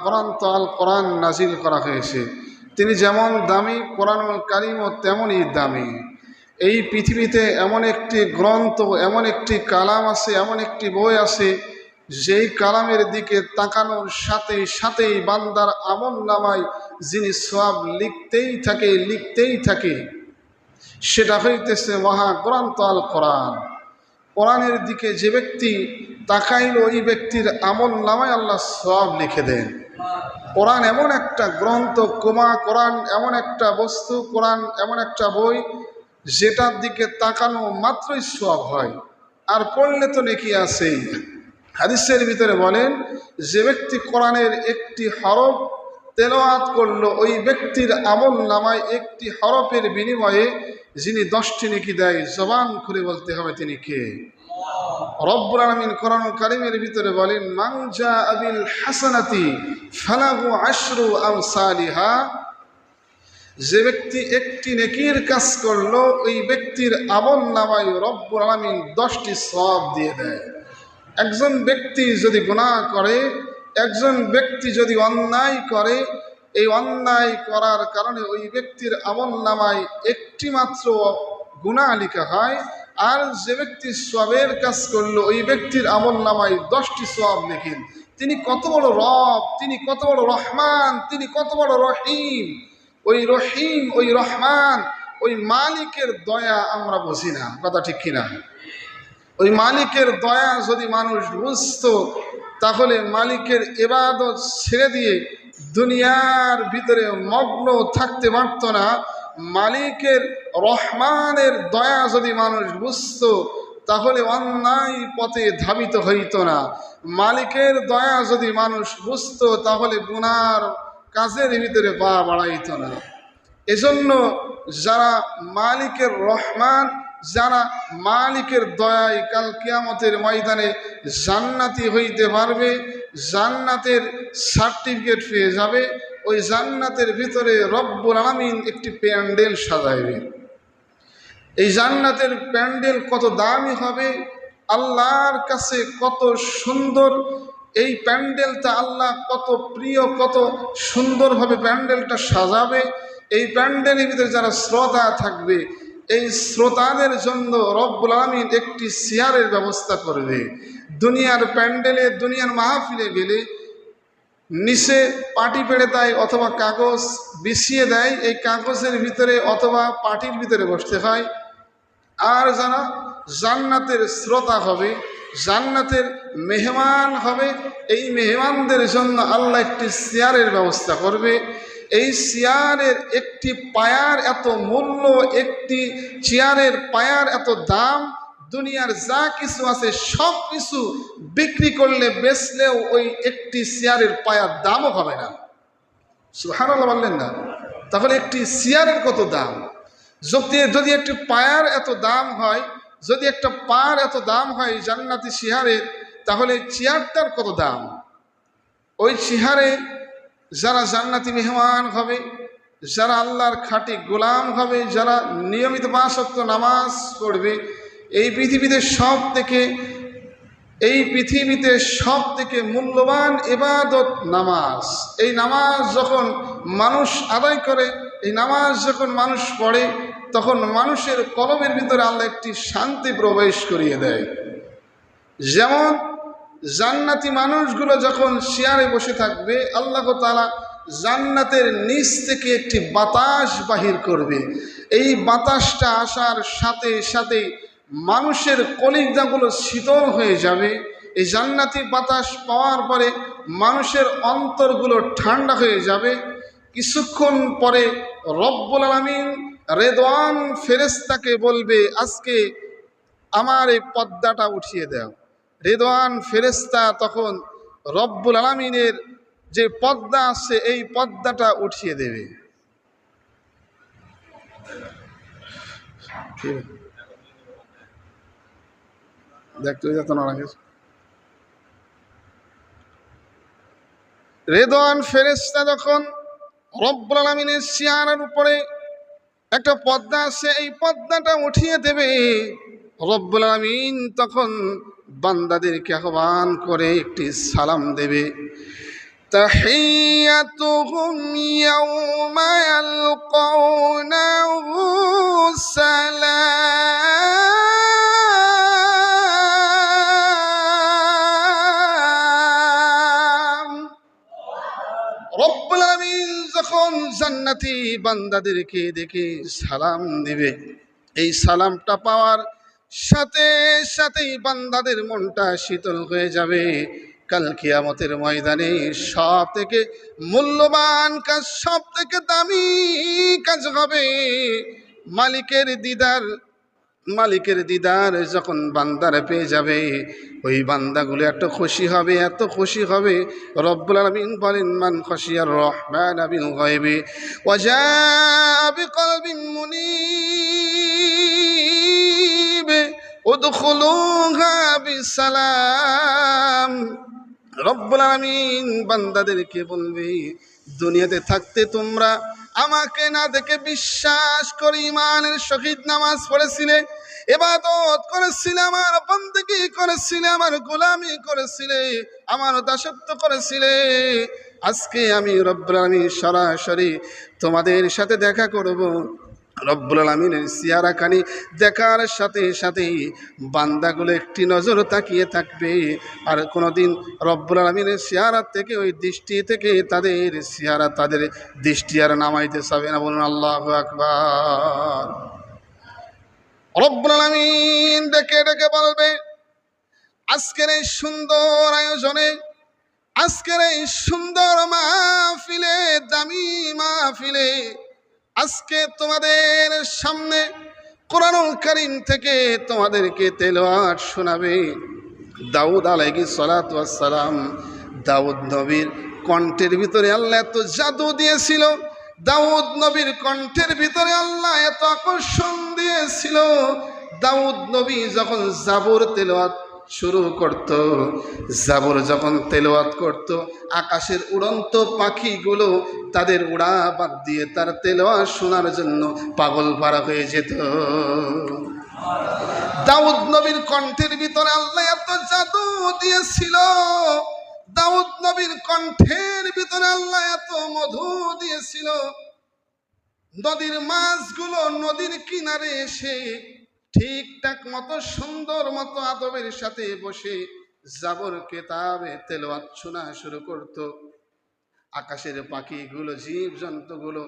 মহাগ্রন্থ আল কোরআন নাজিল করা হয়েছে। তিনি যেমন দামি, কোরআনুল কারীমও তেমনই দামি। এই পৃথিবীতে এমন একটি গ্রন্থ, এমন একটি কালাম আছে, এমন একটি বই আছে, যেই কালামের দিকে তাকানোর সাথে সাথেই বান্দার আমল নামায় যিনি সওয়াব লিখতেই থাকে, সেটা হইতেছে মহাগ্রন্থ আল কোরআন। কোরআনের দিকে যে ব্যক্তি তাকাইল, ওই ব্যক্তির আমল নামায় আল্লাহ সওয়াব লিখে দেন। কোরআন এমন একটা গ্রন্থ, কোরআন এমন একটা বস্তু, কোরআন এমন একটা বই, যেটার দিকে তাকানো মাত্রই সওয়াব হয়, আর পড়লে তো নেকি আছেই। হাদিসের ভিতরে বলেন, যে ব্যক্তি কোরআনের একটি হরফ তেলাওয়াত করলো, ওই ব্যক্তির আমল নামায় একটি হরফের বিনিময়ে যিনি 10টি নেকি দেয়, জবান খুলে বলতে হবে তিনি কে? রব্বুল আলামিন কোরআনুল কারীমের ভিতরে বলেন, মান জাআ বিল হাসানাতি ফালাহু আশরু আমসালিহা। যে ব্যক্তি একটি নেকির কাজ করলো, ওই ব্যক্তির আমল নামায় রব্বুল আলামিন 10টি সওয়াব দিয়ে দেয়। একজন ব্যক্তি যদি গুনাহ করে, একজন ব্যক্তি যদি অন্যায় করে, এই অন্যায় করার কারণে ওই ব্যক্তির আমল নামায় একটি মাত্র গুনাহ লেখা হয়, আর যে ব্যক্তি সওয়াবের কাজ করলো, ওই ব্যক্তির আমল নামায় 10টি সওয়াব লেখেন। তিনি কত বড় রব, তিনি কত বড় রহমান, তিনি কত বড় রহিম। ওই রহিম, ওই রহমান, ওই মালিকের দয়া আমরা বুঝি না, কথা ঠিক কিনা? ওই মালিকের দয়া যদি মানুষ বুঝতো, তাহলে মালিকের ইবাদত ছেড়ে দিয়ে দুনিয়ার ভিতরে মগ্ন থাকতে পারত না। মালিকের রহমানের দয়া যদি মানুষ বুঝতো, তাহলে অন্যায় পথে ধাবিত হইত না। মালিকের দয়া যদি মানুষ বুঝতো, তাহলে গুনার কাজের ভিতরে পা বাড়াইত না। এজন্য যারা মালিকের রহমান, যারা মালিকের দয়ায় কাল কিয়ামতের ময়দানে জান্নাতি হইতে পারবে, জান্নাতের সার্টিফিকেট পেয়ে যাবে, ওই জান্নাতের ভিতরে রব্বুল আলামিন একটি প্যান্ডেল সাজাইবে। এই জান্নাতের প্যান্ডেল কত দামি হবে, আল্লাহর কাছে কত সুন্দর এই প্যান্ডেলটা, আল্লাহ কত প্রিয়, কত সুন্দরভাবে প্যান্ডেলটা সাজাবে। এই প্যান্ডেলের ভিতরে যারা শ্রোতা থাকবে, এই শ্রোতাদের জন্য রব্বুল আলামিন একটি চেয়ারের ব্যবস্থা করবে। দুনিয়ার প্যান্ডেলে, দুনিয়ার মাহফিলে গেলে নিচে পাটি পেড়ে দেয় অথবা কাগজ বিছিয়ে দেয়, এই কাগজের ভিতরে অথবা পাটির ভিতরে বসতে হয়। আর যারা জান্নাতের শ্রোতা হবে, জান্নাতের মেহমান হবে, এই মেহমানদের জন্য আল্লাহ একটি চেয়ারের ব্যবস্থা করবে। এই চেয়ারের একটি পায়ার এত মূল্য, একটি চেয়ারের পায়ার এত দাম, দুনিয়ার যা কিছু আছে সব কিছু বিক্রি করলে, বেচলেও ওই একটি চেয়ারের পায়ার দামও হবে না। সুবহানাল্লাহ বললেন না? তাহলে একটি চেয়ারের কত দাম! যদি একটি পায়ার এত দাম হয়, যদি একটা পার এত দাম হয় জান্নাতি চেয়ারের, তাহলে চেয়ারটার কত দাম! ওই চেয়ারে যারা জান্নাতি মেহমান হবে, যারা আল্লাহর খাঁটি গোলাম হবে, যারা নিয়মিত 5 ওয়াক্ত নামাজ পড়বে, এই পৃথিবীতে সব থেকে মূল্যবান ইবাদত নামাজ। এই নামাজ যখন মানুষ আদায় করে, এই নামাজ যখন মানুষ পড়ে, তখন মানুষের কলবের ভিতরে আল্লাহ একটি শান্তি প্রবেশ করিয়ে দেয়। যেমন জান্নাতি মানুষগুলো যখন চেয়ারে বসে থাকবে, আল্লাহ তাআলা জান্নাতের নিচ থেকে একটি বাতাস বাহির করবে। এই বাতাসটা আসার সাথে সাথে মানুষের কলিজাগুলো শীতল হয়ে যাবে। এই জান্নাতি বাতাস পাওয়ার পরে মানুষের অন্তরগুলো ঠান্ডা হয়ে যাবে। কিছুক্ষণ পরে রব্বুল আলামিন রেদওয়ান ফেরেশতাকে বলবে, আজকে আমার এই পর্দাটা উঠিয়ে দাও। রেদওয়ান ফেরেশতা তখন রব্বুল আলামিনের যে পর্দা আছে, এই পর্দাটা উঠিয়ে দেবে। দেখতে যেত না লাগে। রেদওয়ান ফেরেশতা যখন রব্বুল আলামিনের চেয়ারের উপরে একটা পর্দা আছে, এই পর্দাটা উঠিয়ে দেবে, রব্বুল আলামিন তখন বান্দাদেরকে আহ্বান করে একটি সালাম দেবে। تحيتهم يوم يلقونه سلام রব্বুল আলামিন যখন জান্নাতি বান্দাদেরকে দেখে সালাম দিবে, এই সালামটা পাওয়ার সাথে সাথেই বান্দাদের মনটা শীতল হয়ে যাবে। কাল কিয়ামতের ময়দানে সব থেকে মূল্যবান কাজ, সব থেকে দামি কাজ হবে মালিকের দিদার যখন বান্দারা পেয়ে যাবে, ওই বান্দাগুলো এত খুশি হবে, এত খুশি হবে। রব্বুল আলামিন বলেন, মান খাশিয়ার রহমান বিল গায়বি ওয়া জাআ বিকলবিন মুনীব উদখুলুহা বিসালাম। রব্বুল আলামিন বান্দাদেরকে বলবে, দুনিয়াতে থাকতে তোমরা আমাকে না দেখে বিশ্বাস করে ঈমানের সহিত নামাজ পড়েছিলে, ইবাদত করেছিলে, আমার বন্দেগী করেছিলে, আমার গোলামি করেছিলে, আমার দাসত্ব করেছিলে। আজকে আমি রব্বুল আলামিন সরাসরি তোমাদের সাথে দেখা করব। রব্বুল আলামিনের চেহারাখানি দেখার সাথে সাথেই বান্দাগুলো একটি নজর তাকিয়ে থাকবে, আর কোনোদিন রব্বুল আলামিনের চেহারা থেকে, ওই দৃষ্টি থেকে তাদের চেহারা, তাদের দৃষ্টি আর নামাইতে চাবে না। বলুন আল্লাহু আকবার। রব্বুল আলামিন ডেকে ডেকে বলবে, আজকের এই সুন্দর আয়োজনে, আজকের এই সুন্দর মাহফিলে, দামি মাহফিলে, আজকে তোমাদের সামনে কোরআনুল কারীম থেকে তোমাদেরকে তেলাওয়াত শোনাবে দাউদ আলাইহিস সালাতু ওয়াস সালাম। দাউদ নবীর কণ্ঠের ভিতরে আল্লাহ এত জাদু দিয়েছিল, দাউদ নবীর কণ্ঠের ভিতরে আল্লাহ এত আকর্ষণ দিয়েছিল। দাউদ নবী যখন জাবুর তেলাওয়াত শুরু করত, জাবুর যখন তেলাওয়াত করত, আকাশের উড়ন্ত পাখিগুলো তাদের উড়া বাদ দিয়ে তার তেলাওয়াত শোনার জন্য পাগল পারা হয়ে যেত। দাউদ নবীর কণ্ঠের ভিতরে আল্লাহ এত জাদু দিয়েছিল, দাউদ নবীর কণ্ঠের ভিতরে আল্লাহ এত মধু দিয়েছিল। নদীর মাছগুলো নদীর কিনারে এসে ঠিকঠাক মতো, সুন্দর মতো আদবের সাথে বসে জাবর কেতাবে তেলাওয়াত শোনা শুরু করত। আকাশের পাখিগুলো, জীব জন্তুগুলো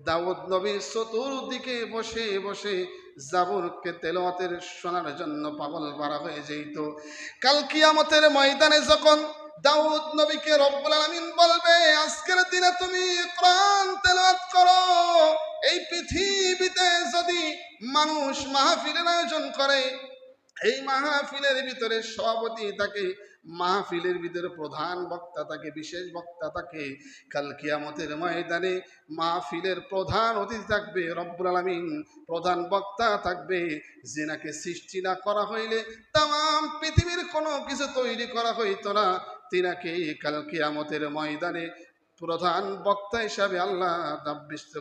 দাউদ নবীর চতুর্দিকে বসে বসে জাবরকে তেলাওয়াতের শোনার জন্য পাগল পারা হয়ে যেত। কাল কিয়ামতের ময়দানে যখন দাউদ নবীকে রব্বুল আলামিন বলবে, আজকের দিনে তুমি কোরআন তেলাওয়াত করো, এই পৃথিবীতে যদি মানুষ মাহফিলের আয়োজন করে, এই মাহফিলের ভিতরে সভাপতি থাকে, মাহফিলের ভিতরে প্রধান বক্তা থাকে, বিশেষ বক্তা থাকে। কাল কিয়ামতের ময়দানে মাহফিলের প্রধান অতিথি থাকবে রব্বুল আলামিন, প্রধান বক্তা থাকবে, যিনাকে সৃষ্টি না করা হইলে তাম পৃথিবীর কোনো কিছু তৈরি করা হইতো না, তিনাকে কাল কিয়ামতের ময়দানে প্রধান বক্তা হিসাবে আল্লাহ দাব্বিষ্ট